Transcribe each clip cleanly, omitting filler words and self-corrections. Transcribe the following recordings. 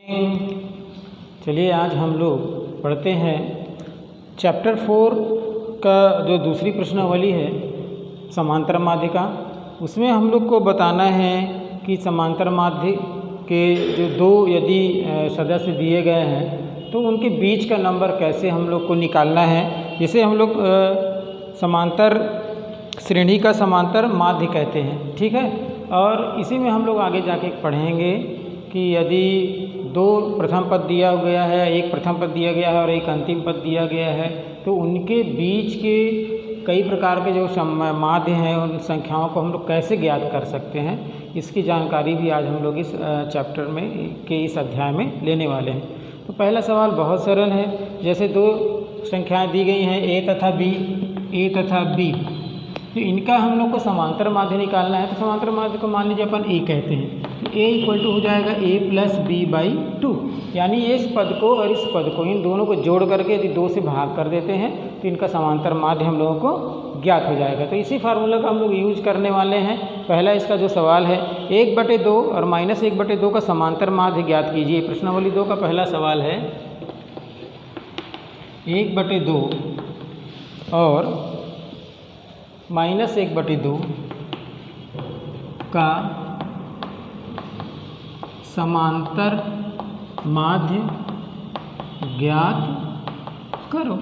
चलिए आज हम लोग पढ़ते हैं चैप्टर 4 का जो दूसरी प्रश्नावली है समांतर माध्य का। उसमें हम लोग को बताना है कि समांतर माध्य के जो दो यदि सदस्य दिए गए हैं तो उनके बीच का नंबर कैसे हम लोग को निकालना है, जिसे हम लोग समांतर श्रेणी का समांतर माध्य कहते हैं। ठीक है, और इसी में हम लोग आगे जाके पढ़ेंगे कि यदि दो प्रथम पद दिया गया है, एक प्रथम पद दिया गया है और एक अंतिम पद दिया गया है, तो उनके बीच के कई प्रकार के जो माध्य हैं उन संख्याओं को हम लोग कैसे ज्ञात कर सकते हैं, इसकी जानकारी भी आज हम लोग इस चैप्टर में के इस अध्याय में लेने वाले हैं। तो पहला सवाल बहुत सरल है। जैसे दो संख्याएं दी गई हैं ए तथा बी, तो इनका हम लोग को समांतर माध्य निकालना है। तो समांतर माध्य को मान लीजिए अपन ए कहते हैं, तो ए इक्वल टू हो जाएगा ए प्लस बी बाई 2, यानी इस पद को और इस पद को इन दोनों को जोड़ करके यदि 2 से भाग कर देते हैं तो इनका समांतर माध्य हम लोगों को ज्ञात हो जाएगा। तो इसी फार्मूला का हम लोग यूज करने वाले हैं। पहला इसका जो सवाल है 1/2 और -1/2 का समांतर माध्य ज्ञात कीजिए। प्रश्नावली 2 का पहला सवाल है 1/2 और -1/2 का समांतर माध्य ज्ञात करो।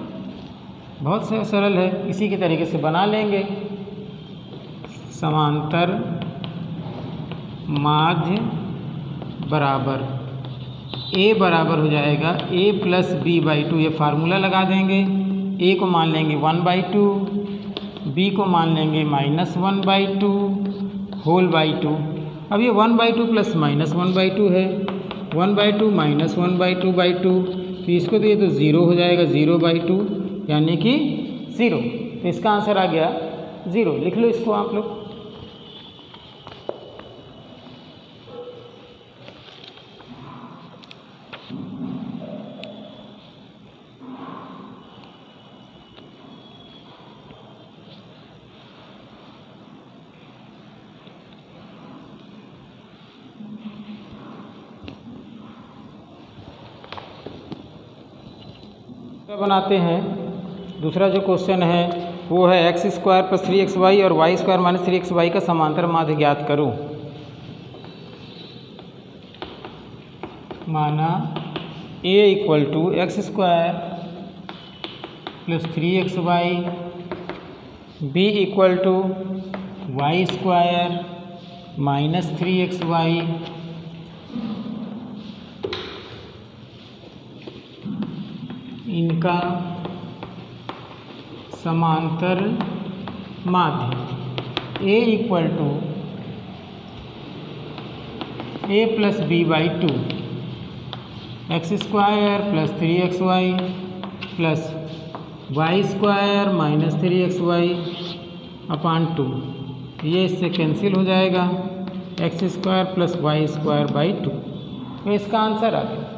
बहुत सरल है, इसी के तरीके से बना लेंगे। समांतर माध्य बराबर ए बराबर हो जाएगा ए प्लस बी बाई 2, ये फार्मूला लगा देंगे। ए को मान लेंगे 1/2, बी को मान लेंगे -1/2 होल बाई 2। अब ये 1/2 प्लस -1/2 है, 1/2 -1/2/2, तो इसको तो ये तो 0 हो जाएगा, 0/2 यानी कि 0। तो इसका आंसर आ गया 0। लिख लो इसको आप लोग। बनाते हैं। दूसरा जो क्वेश्चन है वो है x² + 3xy और y² - 3xy का समांतर माध्य ज्ञात करो। माना a equal to x² + 3xy, b equal to y² - 3xy, इनका समांतर माध्य a equal to a plus B by 2, x² + 3xy plus y² - 3xy upon 2, ये इससे कैंसिल हो जाएगा, x² + y² बाई 2। तो इसका आंसर आ गया।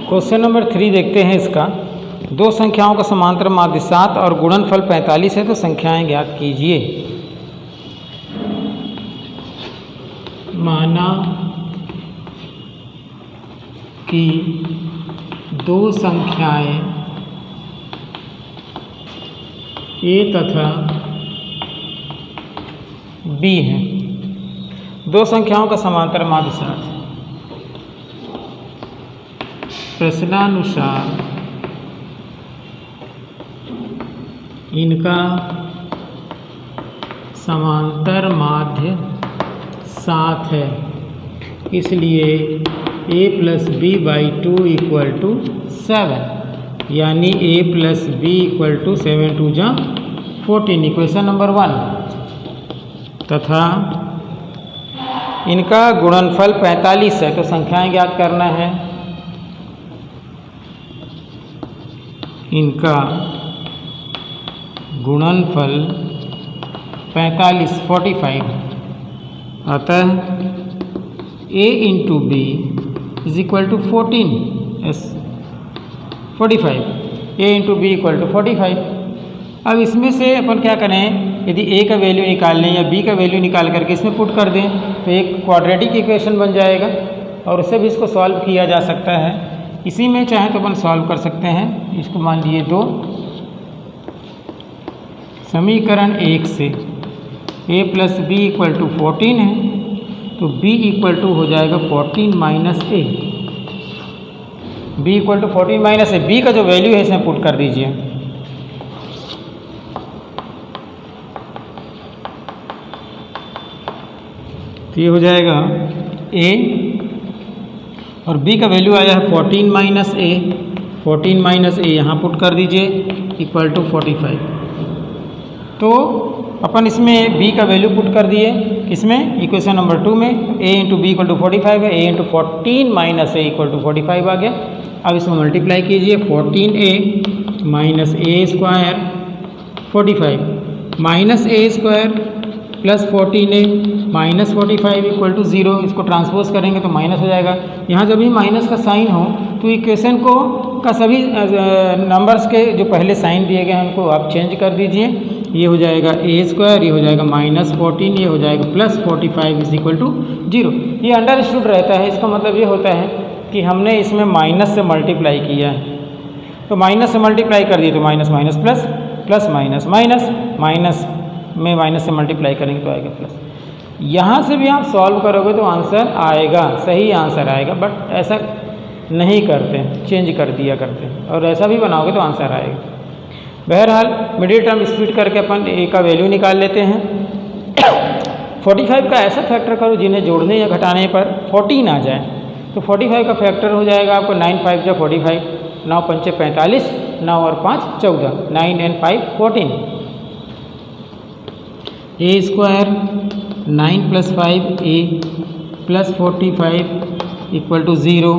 क्वेश्चन नंबर 3 देखते हैं इसका। दो संख्याओं का समांतर माध्य 7 और गुणनफल 45 है, तो संख्याएं ज्ञात कीजिए। माना कि दो संख्याएं a तथा b हैं। दो संख्याओं का समांतर माध्य 7 है। प्रश्नानुसार इनका समांतर माध्य 7 है, इसलिए a plus B by 2 equal to 7, यानी a plus B equal to 7 × 2 = 14, equation number 1। तथा इनका गुणनफल 45 है, तो संख्याएं ज्ञात करना है। इनका गुणनफल 45 अतः a into B is equal to 45 a into B equal to 45। अब इसमें से अपन क्या करें, यदि a का वैल्यू निकाल लें या b का वैल्यू निकाल करके इसमें पुट कर दें तो एक क्वाड्रेटिक इक्वेशन बन जाएगा और उससे भी इसको सॉल्व किया जा सकता है। इसी में चाहे तो अपन सॉल्व कर सकते हैं। इसको मान लीजिए 2, समीकरण 1 से a plus B equal to 14 है तो b इक्वल टू हो जाएगा 14 minus a। b equal to 14 minus a, b का जो वैल्यू है इसमें पुट कर दीजिए। तो ये हो जाएगा a और b का वैल्यू आया है 14 माइनस a, 14 माइनस a यहाँ पुट कर दीजिए इक्वल टू 45। तो अपन इसमें b का वैल्यू पुट कर दिए, इसमें इक्वेशन नंबर 2 में a into B equal to 45 है, a into 14 minus a equal to 45 आ गया। अब इसमें मल्टीप्लाई कीजिए 14a minus a square 45 minus a square plus 14a minus 45 equal to 0। इसको ट्रांसपोज करेंगे तो माइनस हो जाएगा। यहाँ जब भी माइनस का साइन हो तो इक्वेशन को का सभी नंबर्स के जो पहले साइन दिए गए हैं उनको आप चेंज कर दीजिए। ये हो जाएगा a स्क्वायर, ये हो जाएगा माइनस 14, ये हो जाएगा प्लस 45 इज इक्वल टू 0। ये अंडरस्टूड रहता है। इसका मतलब ये होता है कि हमने इसमें माइनस से मल्टीप्लाई किया है, तो माइनस से मल्टीप्लाई कर दिए तो minus minus plus, plus minus minus, minus में माइनस से मल्टीप्लाई करेंगे तो आएगा प्लस। यहाँ से भी आप सॉल्व करोगे तो आंसर आएगा, सही आंसर आएगा, बट ऐसा नहीं करते, चेंज कर दिया करते, और ऐसा भी बनाओगे तो आंसर आएगा। बहरहाल मिडिल टर्म स्प्लिट करके अपन a का वैल्यू निकाल लेते हैं। 45 का ऐसा फैक्टर करो जिन्हें जोड़ने या घटाने पर 14 आ जाए। तो 45 का फैक्टर हो जाएगा आपको 9 5 जा 45, 9 5 45, 9 और 5 14, 9 and 5 14। a square 9 plus 5a plus 45 equal to 0।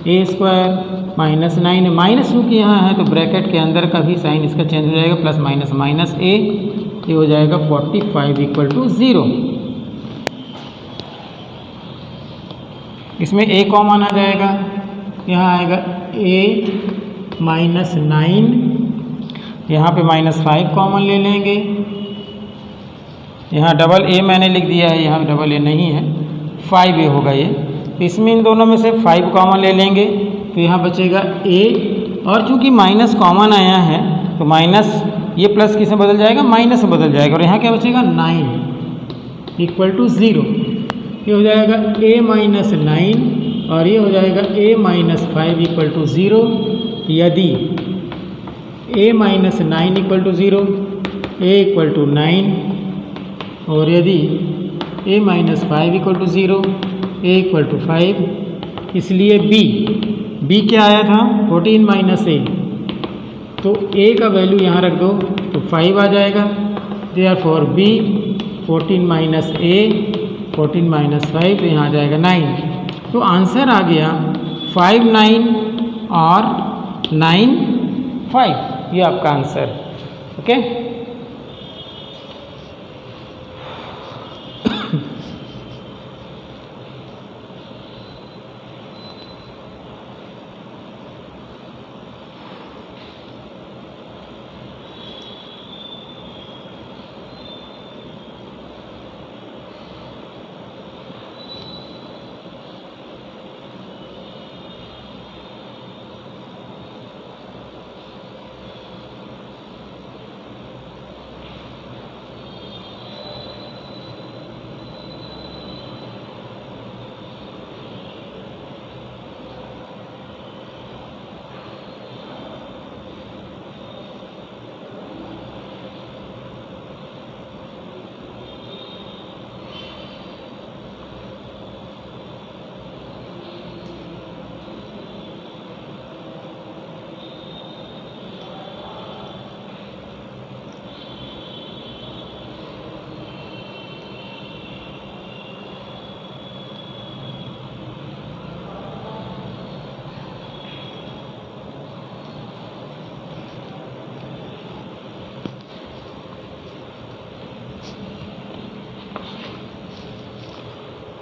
a square minus 9 है, माइनस क्योंकि यहाँ है तो ब्रैकेट के अंदर का भी साइन इसका चेंज हो जाएगा, प्लस माइनस माइनस a, ये हो जाएगा 45 इक्वल टू 0। इसमें a कॉमन आ जाएगा, यहाँ आएगा a माइनस 9, यहाँ पे माइनस 5 कॉमन ले लेंगे। यहाँ डबल a मैंने लिख दिया है, यहाँ डबल a नहीं है, 5a होगा ये। तो इसमें इन दोनों में से 5 कॉमन ले लेंगे तो यहाँ बचेगा a, और चूँकि माइनस कॉमन आया है तो माइनस ये प्लस किस में बदल जाएगा, माइनस में बदल जाएगा, और यहाँ क्या बचेगा 9 इक्वल टू 0। ये हो जाएगा a माइनस 9 और ये हो जाएगा a माइनस 5 इक्वल टू 0। यदि a minus 9 equal to 0, a equal to 9, और यदि a minus 5 equal to 0, a equal to 5, इसलिए b क्या आया था 14 माइनस a, तो a का वैल्यू यहाँ रख दो तो 5 आ जाएगा। Therefore b 14 minus a, 14 minus 5, तो यहाँ आ जाएगा 9। तो आंसर आ गया 5 9 और 9 5, ये आपका आंसर। ओके,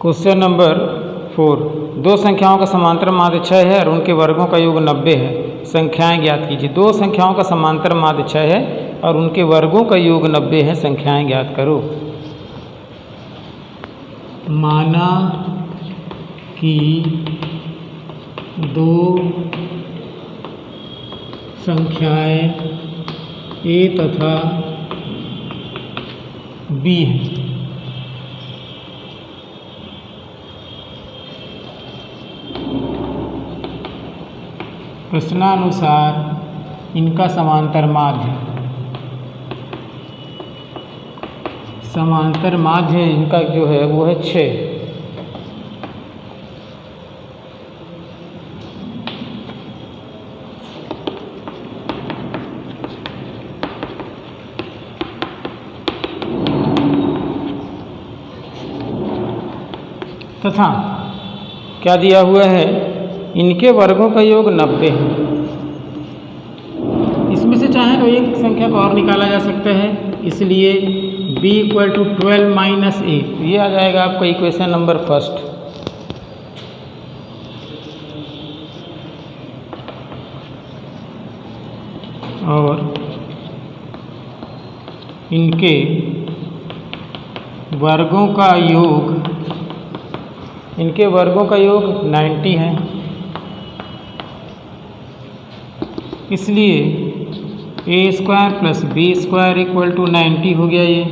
क्वेश्चन नंबर 4, दो संख्याओं का समांतर माध्य 6 है और उनके वर्गों का योग 90 है, संख्याएं ज्ञात कीजिए। दो संख्याओं का समांतर माध्य 6 है और उनके वर्गों का योग 90 है, संख्याएं ज्ञात करो। माना कि दो संख्याएं a तथा b हैं। प्रश्नानुसार इनका समांतर माध्य इनका जो है वो है 6। तथा क्या दिया हुआ है, इनके वर्गों का योग 90 है। इसमें से चाहे तो एक संख्या को और निकाला जा सकता है, इसलिए b = 12 - a, ये आ जाएगा आपका इक्वेशन नंबर 1। और इनके वर्गों का योग 90 है, इसलिए a² + b² = 90 हो गया ये।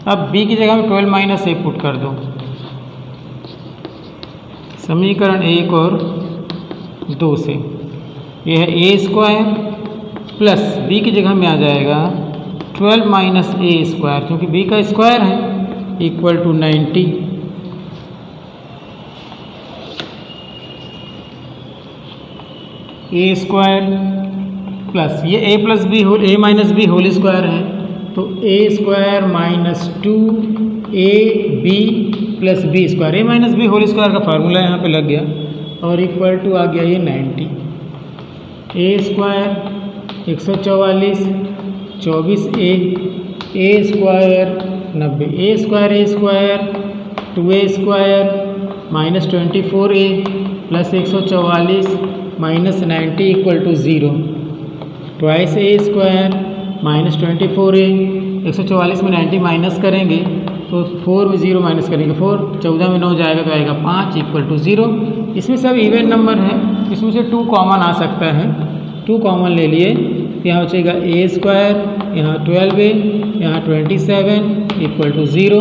अब b की जगह में 12 - a पुट कर दो। समीकरण 1 और 2 से यह है a² प्लस b की जगह में आ जाएगा 12 - a², क्योंकि b का स्क्वायर है, = 90। a² प्लस ये a + b होल स्क्वायर है, तो a² - 2ab + b², a - b whole square का फार्मूला यहाँ पे लग गया और = आ गया ये 90। a² 144, 24a, a² 90, a² 2a² -24a + 144 -90 = 0। Twice a² -24a, 144 में 90 माइनस करेंगे तो 4 में 0 माइनस करेंगे 4, 14 में 9 जाएगा तो आएगा 5 = 0। इसमें सब इवन नंबर है, इसमें से 2 कॉमन आ सकता है, 2 कॉमन ले लिए, यहाँ बचेगा a², यहाँ 12a, यहाँ 27 = 0।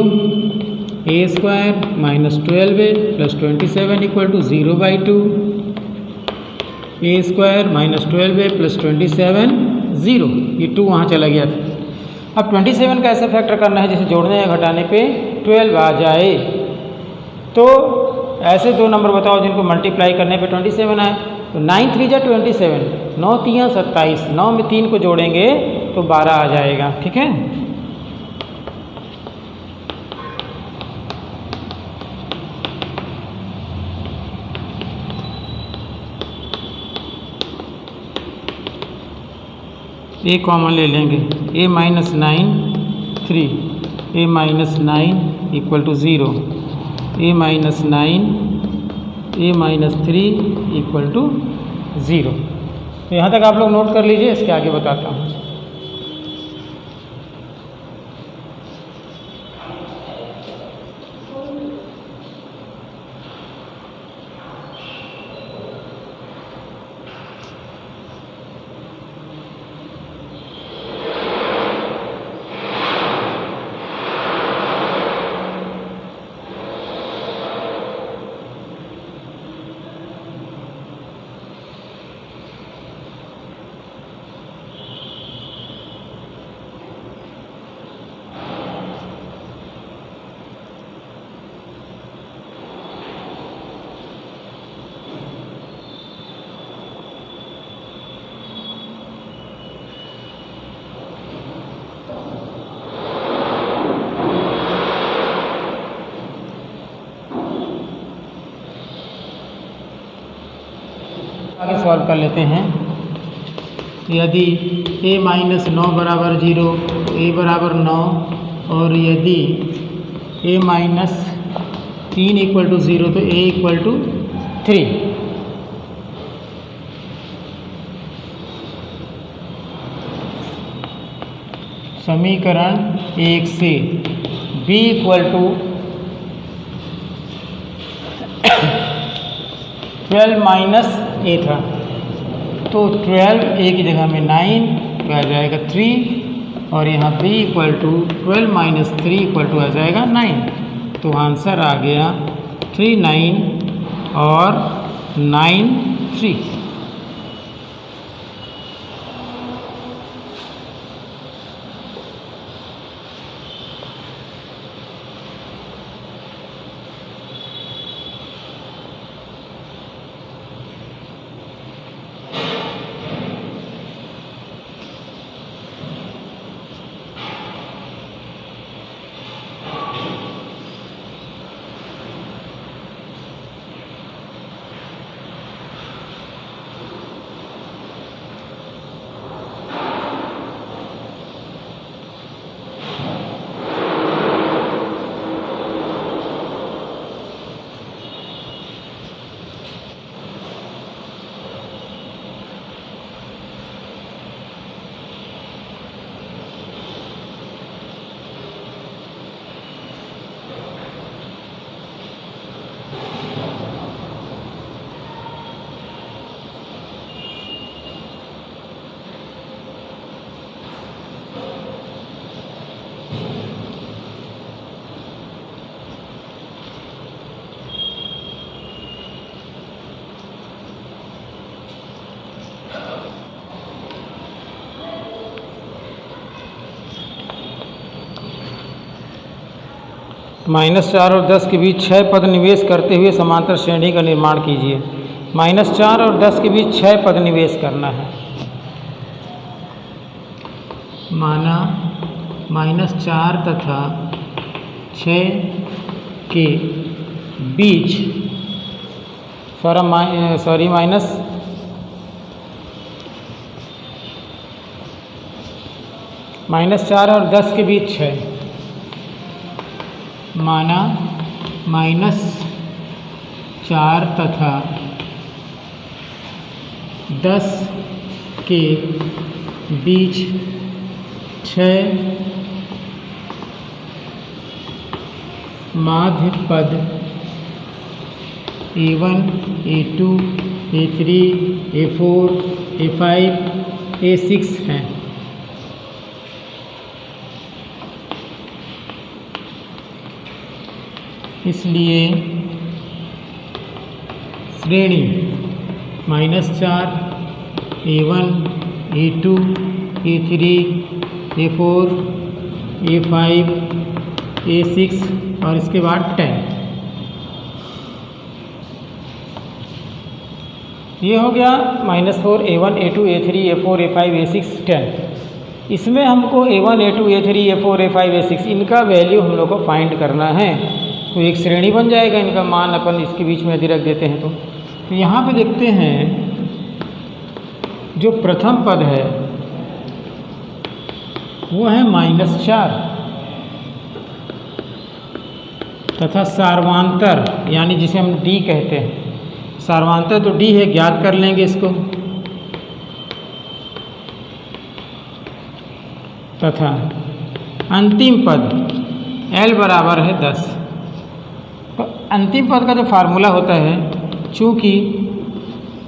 a² - 12a + 27 = 0/2, a² - 12a + 27 0, ये 2 वहाँ चला गया था। अब 27 का ऐसा फैक्टर करना है जैसे जोड़ने या घटाने पे 12 आ जाए। तो ऐसे 2 नंबर बताओ जिनको मल्टीप्लाई करने पे 27 आए। तो 9 3 जा 27, 9 3 27, 9 में 3 को जोड़ेंगे तो 12 आ जाएगा। ठीक है, a कॉमन ले लेंगे, a - 9 3, a - 9 = 0, a - 9 a - 3 = 0। तो यहाँ तक आप लोग नोट कर लीजिए, इसके आगे बताता हूँ। आगे सॉल्व कर लेते हैं। यदि a - 9 = 0, a = 9, और यदि a - 3 इक्वल टू 0 तो a इक्वल टू 3। समीकरण 1 से b equal to 12 minus a था, तो 12 a की जगह में 9 तो आ जाएगा 3, और यहाँ b equal to 12 minus 3 equal to आ जाएगा 9। तो आंसर आ गया 3 9 और 9 3। -4 और 10 के बीच 6 पद निवेश करते हुए समांतर श्रेणी का निर्माण कीजिए। -4 और 10 के बीच 6 पद निवेश करना है। माना -4 तथा 6 के बीच -4 और 10 के बीच 6, माना -4 तथा 10 के बीच 6 माध्य पद A1 A2 A3 A4 A5 A6 हैं। इसलिए श्रेणी -4 A1 A2 A3 A4 A5 A6 और इसके बाद 10। ये हो गया -4 A1 A2 A3 A4 A5 A6 10। इसमें हमको A1 A2 A3 A4 A5 A6 इनका वैल्यू हम लोग को फाइंड करना है। तो एक श्रेणी बन जाएगा, इनका मान अपन इसके बीच में यदि रख देते हैं तो यहाँ पे देखते हैं जो प्रथम पद है वो है -4 तथा सार्वांतर यानी जिसे हम D कहते हैं, सार्वांतर तो D है, ज्ञात कर लेंगे इसको, तथा अंतिम पद L बराबर है 10। तो अंतिम पद का जो फार्मूला होता है, चूँकि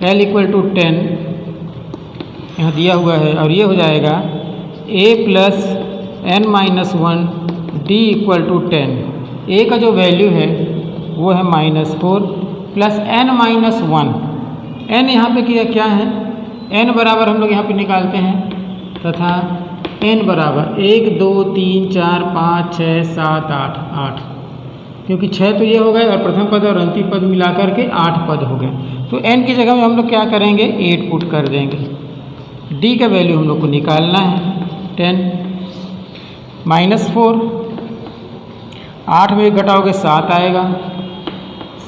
L इक्वल टू 10 यहाँ दिया हुआ है और ये हो जाएगा A plus n-1 D equal to 10। A का जो वैल्यू है वो है -4 प्लस n-1। n यहाँ पे क्या है, n बराबर हम लोग यहाँ पे निकालते हैं, तथा n बराबर 1 2 3 4 5 6 7 8 क्योंकि 6 तो ये हो गए और प्रथम पद और अंतिम पद मिलाकर के 8 पद हो गए। तो n की जगह में हम लोग क्या करेंगे, 8 पुट कर देंगे। D का वैल्यू हम लोग को निकालना है 10 -4 8 में घटाओगे 7 आएगा,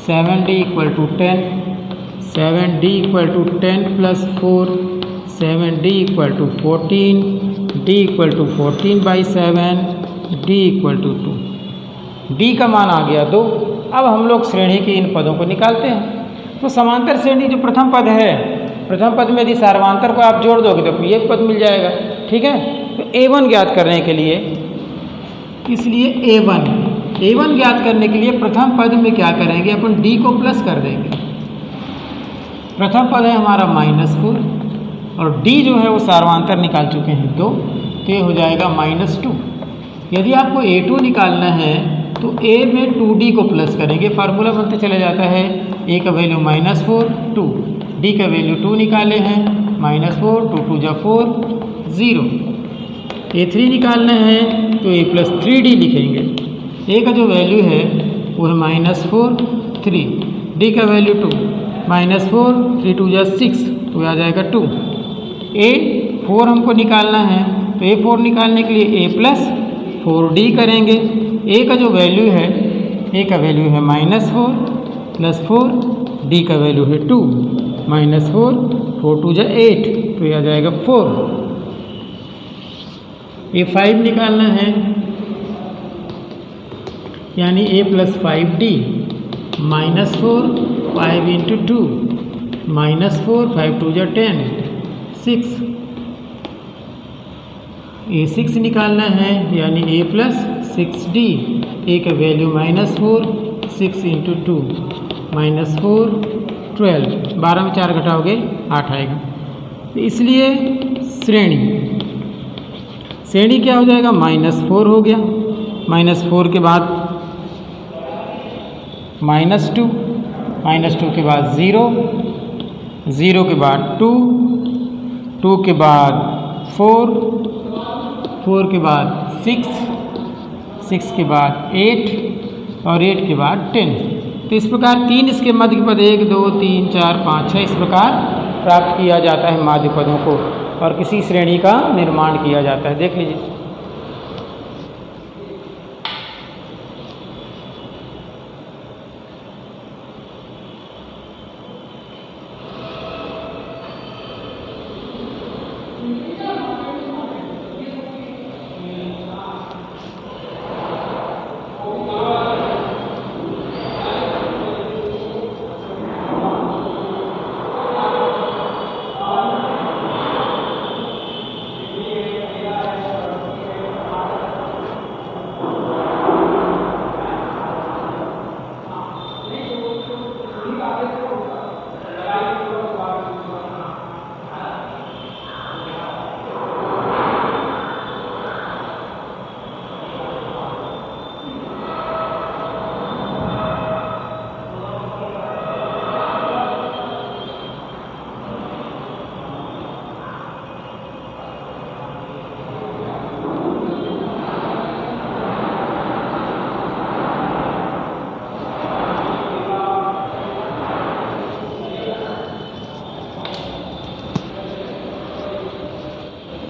7D equal to 10, 7D equal to 10 plus 4 7D equal to 14, D equal to 14/7, D equal to 2। D का मान आ गया 2। अब हम लोग श्रेणी के इन पदों को निकालते हैं। तो समांतर श्रेणी जो प्रथम पद है, प्रथम पद में यदि सार्वधातर को आप जोड़ दोगे तो ये पद मिल जाएगा। ठीक है, तो A1 ज्ञात करने के लिए, इसलिए A1 ज्ञात करने के लिए प्रथम पद में क्या करेंगे, अपन D को प्लस कर देंगे। प्रथम पद है हमारा -4 और D जो है वो सार्वधातर निकाल चुके हैं 2, तो ये हो जाएगा -2। यदि आपको A2 निकालना है तो A में 2D को प्लस करेंगे, फार्मूला बनते चले जाता है। A का वैल्यू -4 2, D का वैल्यू 2 निकाले हैं, -4 2 2 जा 4 0। A3 निकालना है तो A + 3D लिखेंगे। A का जो वैल्यू है वो है -4 3, D का वैल्यू 2, -4 3 2 जा 6, तो आ जाएगा 2। A4 हमको निकालना है तो A4 निकालने के लिए A + 4D करेंगे। A का जो वैल्यू है, A का वैल्यू है -4 + 4, D का वैल्यू है 2, -4 4 2 जा 8, तो यह आ जाएगा 4। A5 निकालना है, यानी A + 5D, -4 5 × 2, -4 5 2 जा 10 6। A6 निकालना है, यानी A + 6D, A का वैल्यू -4 6 × 2 -4 12, 12 में 4 घटाओगे 8 आएगा। तो इसलिए श्रेणी क्या हो जाएगा, -4 हो गया, -4 के बाद -2, -2 के बाद 0, 0 के बाद 2, 2 के बाद 4, 4 के बाद 6, 6 के बाद 8 और 8 के बाद 10। तो इस प्रकार 3 इसके मध्य पद 1 2 3 4 5 6 इस प्रकार प्राप्त किया जाता है माध्य पदों को, और किसी श्रेणी का निर्माण किया जाता है। देख लीजिए।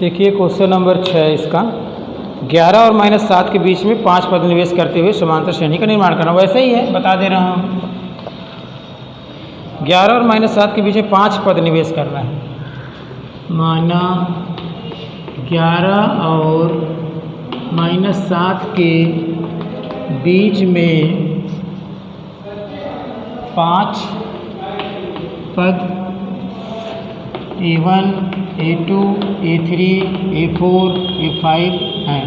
देखिए क्वेश्चन नंबर 6 इसका, 11 और -7 के बीच में 5 पद निवेश करते हुए समांतर श्रेणी का निर्माण करना। वैसे ही है, बता दे रहा हूँ। 11 और -7 के बीच में 5 पद निवेश करना है। माना 11 और -7 के बीच में 5 पद A1 A2 A3 A4 A5 हैं।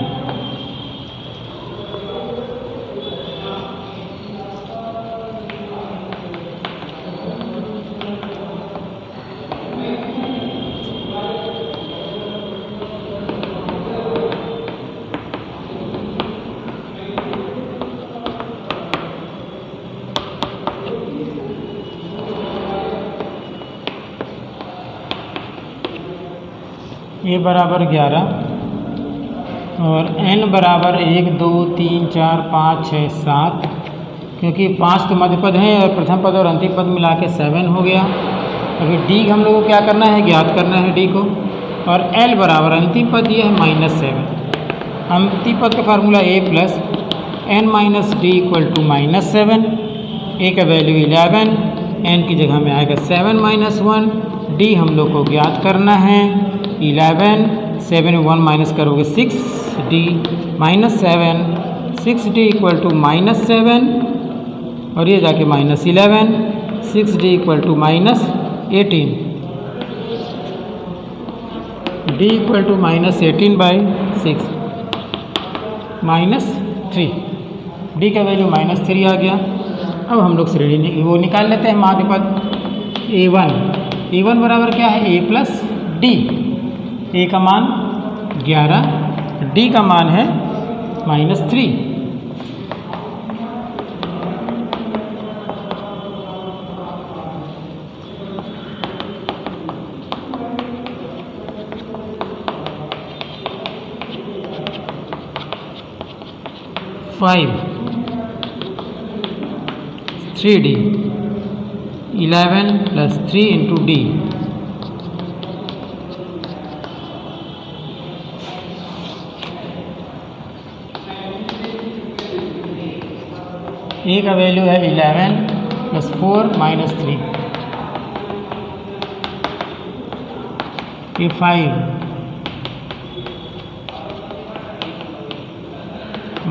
A बराबर 11 और N बराबर 1 2 3 4 5 6 7, क्योंकि 5 तो मध्य पद हैं और प्रथम पद और अंतिम पद मिला के 7 हो गया। अभी D हम लोगों को क्या करना है, ज्ञात करना है D को। और L बराबर अंतिम पद ये है -7। अंतिम पद का formula A + n - D = -7। A का वैल्यू 11, N की जगह में आएगा 7 - 1। D हम लोग को ज्ञात करना है 11, 7 में 1 माइनस करोगे 6D -7, 6D = -7 और ये जाके -11, 6d equal to -18, d equal to -18/6 -3, d का वैल्यू -3 आ गया। अब हम लोग श्रेणी वो निकाल लेते हैं माध्यपद a1 बराबर क्या है a प्लस डी। a का मान 11, d का मान है -3। Five 3d 11 plus 3 into d, a का वैल्यू है 11 प्लस 4 -3, ये 5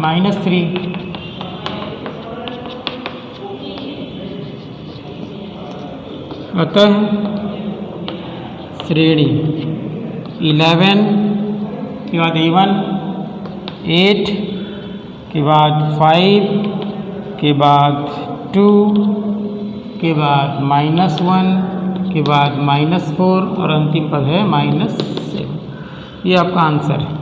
-3, अतः श्रेणी 11 के बाद a1, 8 के बाद 5 के बाद 2 के बाद -1 के बाद -4 और अंतिम पद है -7। ये आपका आंसर है।